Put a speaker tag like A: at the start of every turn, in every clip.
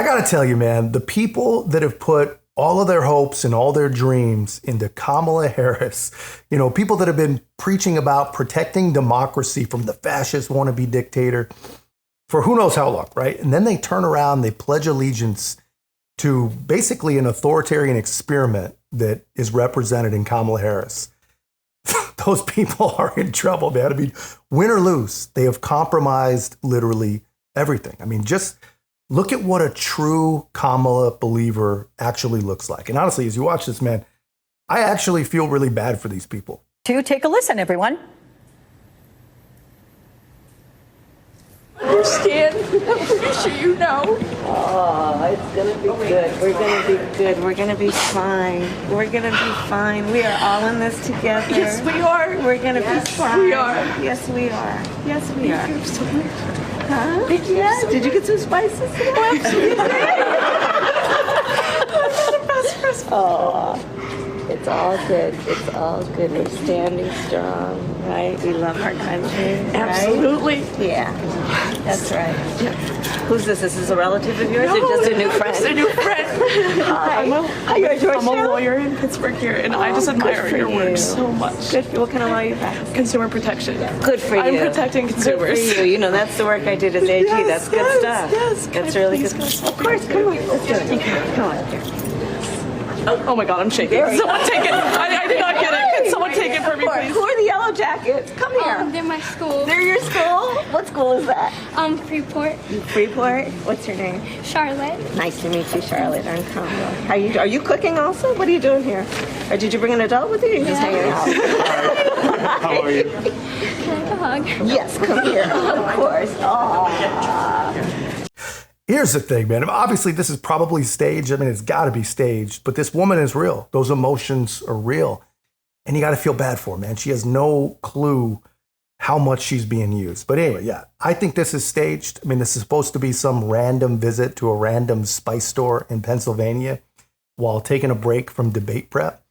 A: I got to tell you, man, the people that have put all of their hopes and all their dreams into Kamala Harris, people that have been preaching about protecting democracy from the fascist wannabe dictator for who knows how long, right? And then they turn around, they pledge allegiance to basically an authoritarian experiment that is represented in Kamala Harris. Those people are in trouble, man. I mean, win or lose, they have compromised literally everything. I mean, just look at what a true Kamala believer actually looks like. And honestly, as you watch this, man, I actually feel really bad for these people.
B: To take a listen, everyone.
C: Understand. I'm pretty sure you know.
D: Oh, it's gonna be good. We're gonna be good. We're gonna be fine. We're gonna be fine. We are all in this together.
C: Yes, we are.
D: We're gonna be fine.
C: We are.
D: Yes, we are. Yes, we are.
C: Thank you so much.
D: Huh? Yeah. Did you get some spices?
C: Oh, absolutely.
D: Oh, it's all good. It's all good. We're standing strong, right? We love our country.
C: Absolutely.
D: Right? Yeah, that's right. Who's this? Is this a relative of yours or just a new friend?
C: Just a new friend.
D: Hi.
C: I'm a lawyer in Pittsburgh here, and I just admire your work so much.
D: Good. What kind of law you practice?
C: Consumer protection.
D: Good for you.
C: I'm protecting consumers.
D: Good for you. That's the work I did as AG.
C: Yes,
D: that's good stuff.
C: Yes.
D: That's really good. Of course. Come on. Let's do it. Come on.
C: Oh my God, I'm shaking. Someone take it. I did not get it. Can someone take it for me, please?
D: Who are the yellow jackets? Come here.
E: They're my school.
D: They're your school? What school is that?
E: Freeport.
D: Freeport? What's your name?
E: Charlotte.
D: Nice to meet you, Charlotte. I'm Kamala. Are you cooking also? What are you doing here? Or did you bring an adult with you? Or are you just hanging out?
A: How are you?
E: Can I have a hug?
D: Yes, come here. Of course. Aww.
A: Here's the thing, man. Obviously, this is probably staged. I mean, it's got to be staged, but this woman is real. Those emotions are real. And you got to feel bad for her, man. She has no clue how much she's being used. But anyway, yeah, I think this is staged. I mean, this is supposed to be some random visit to a random spice store in Pennsylvania while taking a break from debate prep.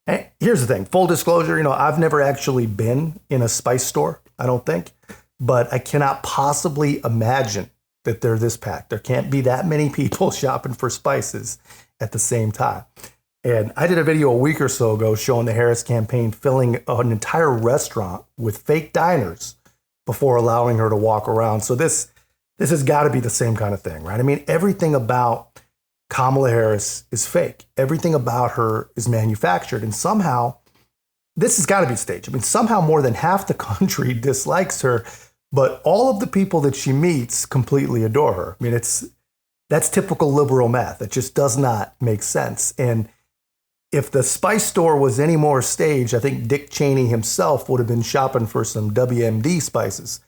A: And here's the thing, full disclosure, I've never actually been in a spice store, I don't think, but I cannot possibly imagine that they're this packed. There can't be that many people shopping for spices at the same time. And I did a video a week or so ago showing the Harris campaign filling an entire restaurant with fake diners before allowing her to walk around. So this has got to be the same kind of thing, right? I mean, everything about Kamala Harris is fake. Everything about her is manufactured. And somehow, this has got to be staged. I mean, somehow more than half the country dislikes her, but all of the people that she meets completely adore her. I mean, that's typical liberal math. It just does not make sense. And if the spice store was any more staged, I think Dick Cheney himself would have been shopping for some WMD spices.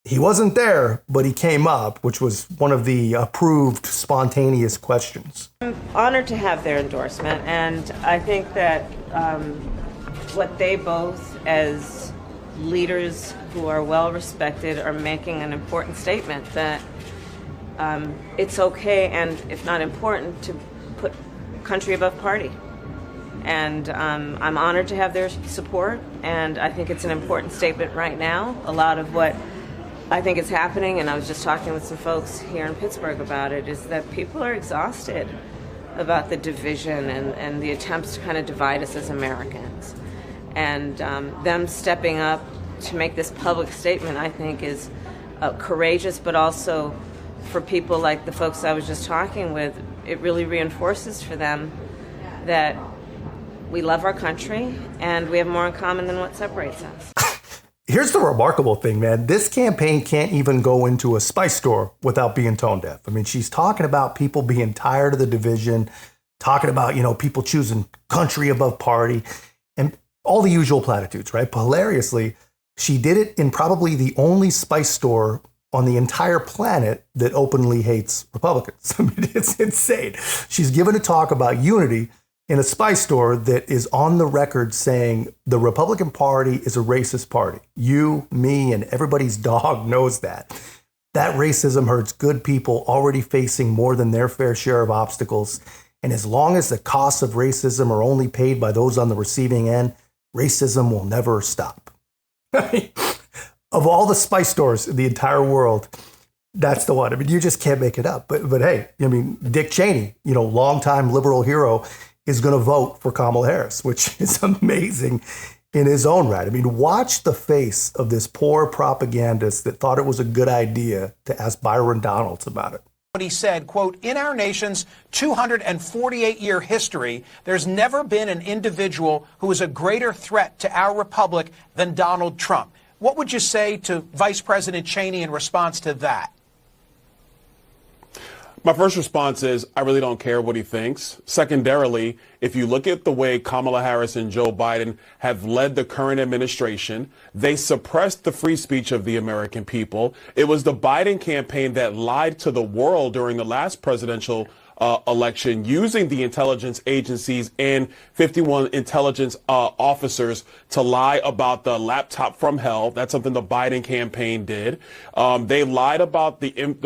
A: He wasn't there, but he came up, which was one of the approved spontaneous questions.
D: I'm honored to have their endorsement, and I think that what they both, as leaders who are well respected, are making an important statement that it's okay, and if not important, to put country above party. And I'm honored to have their support, and I think it's an important statement right now. A lot of what I think is happening, and I was just talking with some folks here in Pittsburgh about it, is that people are exhausted about the division and the attempts to kind of divide us as Americans. And them stepping up to make this public statement, I think, is courageous, but also for people like the folks I was just talking with, it really reinforces for them that we love our country and we have more in common than what separates us.
A: Here's the remarkable thing, man. This campaign can't even go into a spice store without being tone deaf. I mean, she's talking about people being tired of the division, talking about, people choosing country above party, and all the usual platitudes, right? But hilariously, she did it in probably the only spice store on the entire planet that openly hates Republicans. I mean, it's insane. She's given a talk about unity in a spice store that is on the record saying the Republican Party is a racist party. You, me, and everybody's dog knows that. That racism hurts good people already facing more than their fair share of obstacles. And as long as the costs of racism are only paid by those on the receiving end, racism will never stop. Of all the spice stores in the entire world, That's the one. I mean, you just can't make it up. But hey, I mean, Dick Cheney, longtime liberal hero, is going to vote for Kamala Harris, which is amazing in his own right. I mean, watch the face of this poor propagandist that thought it was a good idea to ask Byron Donalds about it.
B: What he said, quote, in our nation's 248-year history, there's never been an individual who is a greater threat to our republic than Donald Trump. What would you say to Vice President Cheney in response to that?
F: My first response is I really don't care what he thinks. Secondarily, if you look at the way Kamala Harris and Joe Biden have led the current administration, they suppressed the free speech of the American people. It was the Biden campaign that lied to the world during the last presidential election, using the intelligence agencies and 51 intelligence officers to lie about the laptop from hell. That's something the Biden campaign did. They lied about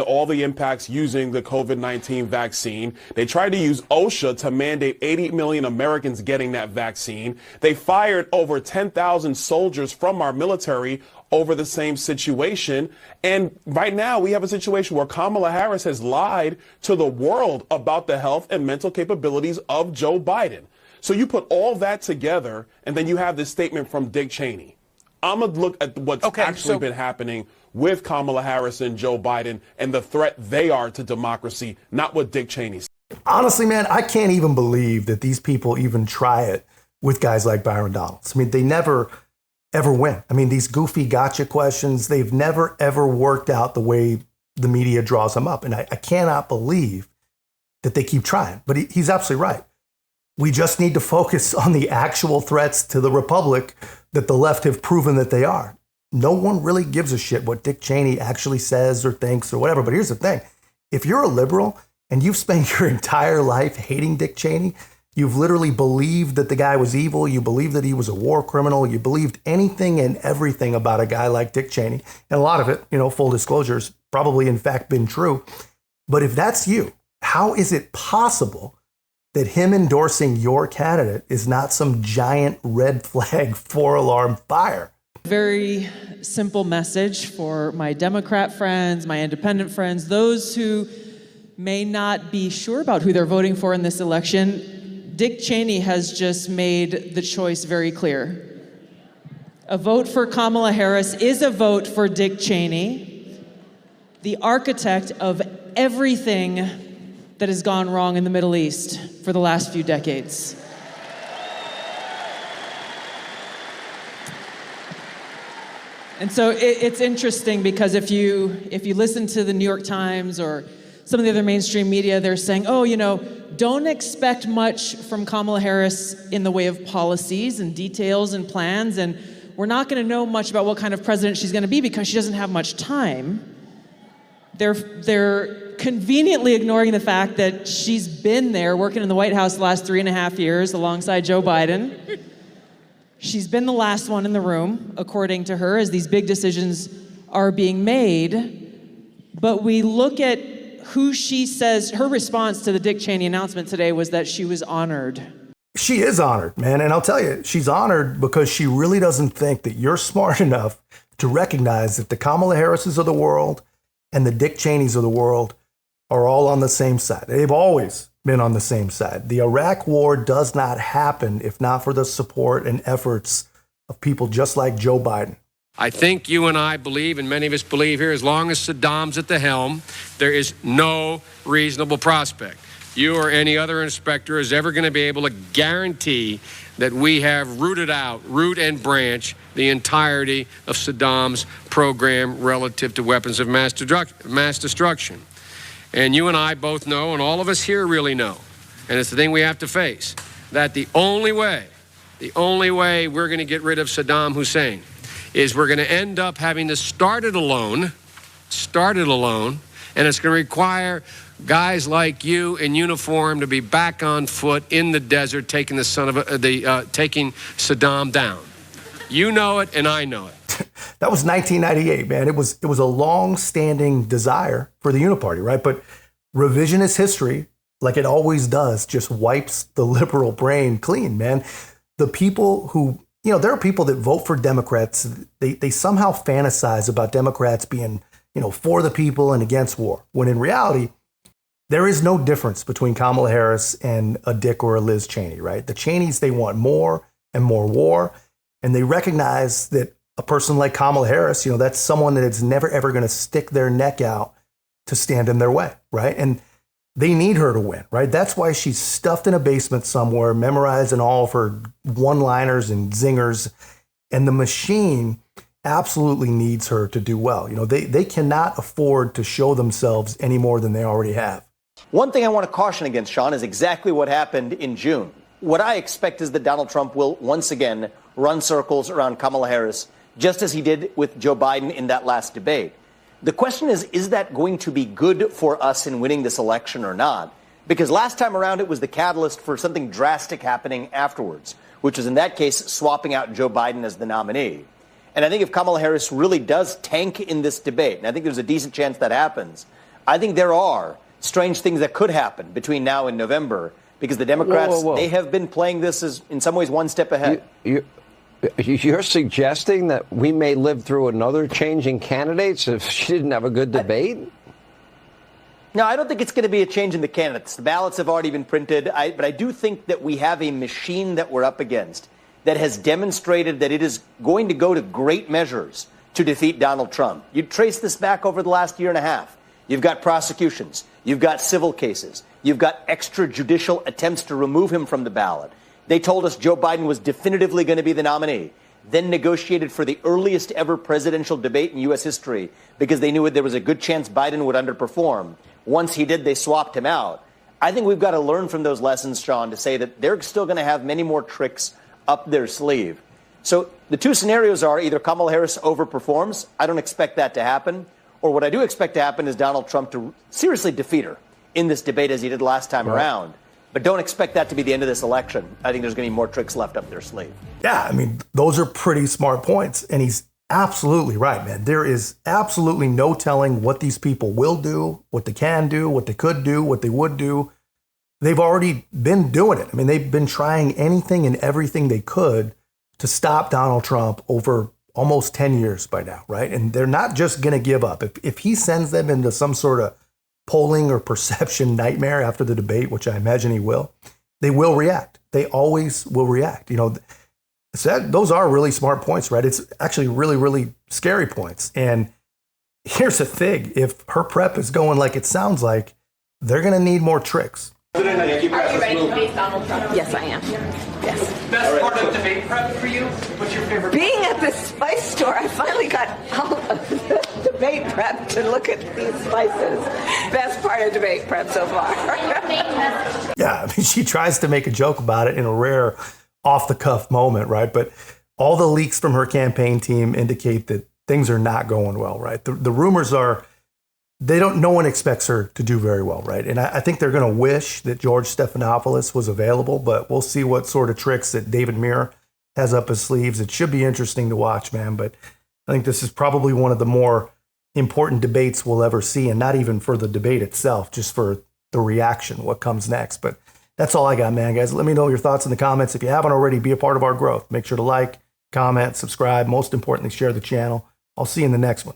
F: all the impacts using the COVID-19 vaccine. They tried to use OSHA to mandate 80 million Americans getting that vaccine. They fired over 10,000 soldiers from our military over the same situation. And right now we have a situation where Kamala Harris has lied to the world about the health and mental capabilities of Joe Biden. So you put all that together, and then you have this statement from Dick Cheney. I'm going to look at what's actually been happening with Kamala Harris and Joe Biden and the threat they are to democracy, not what Dick Cheney said.
A: Honestly, man, I can't even believe that these people even try it with guys like Byron Donalds. I mean, they never ever win. I mean, these goofy gotcha questions, they've never, ever worked out the way the media draws them up. And I cannot believe that they keep trying. But he's absolutely right. We just need to focus on the actual threats to the republic that the left have proven that they are. No one really gives a shit what Dick Cheney actually says or thinks or whatever. But here's the thing. If you're a liberal and you've spent your entire life hating Dick Cheney, you've literally believed that the guy was evil. You believed that he was a war criminal. You believed anything and everything about a guy like Dick Cheney. And a lot of it, full disclosure, has probably in fact been true. But if that's you, how is it possible that him endorsing your candidate is not some giant red flag 4-alarm fire?
G: Very simple message for my Democrat friends, my independent friends, those who may not be sure about who they're voting for in this election. Dick Cheney has just made the choice very clear. A vote for Kamala Harris is a vote for Dick Cheney, the architect of everything that has gone wrong in the Middle East for the last few decades. And so it's interesting because if you listen to the New York Times or some of the other mainstream media, they're saying, don't expect much from Kamala Harris in the way of policies and details and plans, and we're not going to know much about what kind of president she's going to be because she doesn't have much time. They're conveniently ignoring the fact that she's been there working in the White House the last 3.5 years alongside Joe Biden. She's been the last one in the room, according to her, as these big decisions are being made. But we look at who she says, her response to the Dick Cheney announcement today was that she was honored.
A: She is honored, man. And I'll tell you, she's honored because she really doesn't think that you're smart enough to recognize that the Kamala Harrises of the world and the Dick Cheneys of the world are all on the same side. They've always been on the same side. The Iraq war does not happen if not for the support and efforts of people just like Joe Biden.
H: I think you and I believe, and many of us believe here, as long as Saddam's at the helm, there is no reasonable prospect you or any other inspector is ever going to be able to guarantee that we have rooted out, root and branch, the entirety of Saddam's program relative to weapons of mass destruction. And you and I both know, and all of us here really know, and it's the thing we have to face, that the only way we're going to get rid of Saddam Hussein is we're going to end up having to start it alone, and it's going to require guys like you in uniform to be back on foot in the desert taking taking Saddam down. You know it, and I know it.
A: That was 1998, man. It was a long-standing desire for the Uniparty, right? But revisionist history, like it always does, just wipes the liberal brain clean, man. The people who, there are people that vote for Democrats. They somehow fantasize about Democrats being, for the people and against war. When in reality, there is no difference between Kamala Harris and a Dick or a Liz Cheney, right? The Cheneys, they want more and more war. And they recognize that a person like Kamala Harris, that's someone that is never, ever going to stick their neck out to stand in their way, right? And they need her to win, right? That's why she's stuffed in a basement somewhere, memorizing all of her one-liners and zingers. And the machine absolutely needs her to do well. They cannot afford to show themselves any more than they already have.
I: One thing I want to caution against, Sean, is exactly what happened in June. What I expect is that Donald Trump will once again run circles around Kamala Harris, just as he did with Joe Biden in that last debate. The question is that going to be good for us in winning this election or not? Because last time around, it was the catalyst for something drastic happening afterwards, which was in that case swapping out Joe Biden as the nominee. And I think if Kamala Harris really does tank in this debate, and I think there's a decent chance that happens, I think there are strange things that could happen between now and November, because the Democrats, they have been playing this as, in some ways, one step ahead.
J: You're suggesting that we may live through another change in candidates if she didn't have a good debate?
I: No, I don't think it's going to be a change in the candidates. The ballots have already been printed. But I do think that we have a machine that we're up against that has demonstrated that it is going to go to great measures to defeat Donald Trump. You trace this back over the last year and a half. You've got prosecutions. You've got civil cases. You've got extrajudicial attempts to remove him from the ballot. They told us Joe Biden was definitively going to be the nominee, then negotiated for the earliest ever presidential debate in U.S. history because they knew there was a good chance Biden would underperform. Once he did, they swapped him out. I think we've got to learn from those lessons, Sean, to say that they're still going to have many more tricks up their sleeve. So the two scenarios are either Kamala Harris overperforms. I don't expect that to happen. Or what I do expect to happen is Donald Trump to seriously defeat her in this debate as he did last time around. But don't expect that to be the end of this election. I think there's going to be more tricks left up their sleeve.
A: Yeah, those are pretty smart points. And he's absolutely right, man. There is absolutely no telling what these people will do, what they can do, what they could do, what they would do. They've already been doing it. They've been trying anything and everything they could to stop Donald Trump over almost 10 years by now, right? And they're not just going to give up. If he sends them into some sort of polling or perception nightmare after the debate, which I imagine he will, they will react. They always will react. Those are really smart points, right? It's actually really, really scary points. And here's the thing. If her prep is going like it sounds like, they're going to need more tricks.
K: Are you ready to face Donald Trump?
D: Yes, I am. Yes.
B: Best part of debate prep for you? What's your favorite?
D: Being at the spice store, I finally got all of the debate prep to look at these spices. Best part of debate prep so far.
A: Yeah, she tries to make a joke about it in a rare off-the-cuff moment, right? But all the leaks from her campaign team indicate that things are not going well, right? The rumors are no one expects her to do very well, right? And I think they're going to wish that George Stephanopoulos was available, but we'll see what sort of tricks that David Muir has up his sleeves. It should be interesting to watch, man. But I think this is probably one of the more important debates we'll ever see, and not even for the debate itself, just for the reaction, what comes next. But that's all I got, man, guys. Let me know your thoughts in the comments. If you haven't already, be a part of our growth. Make sure to like, comment, subscribe. Most importantly, share the channel. I'll see you in the next one.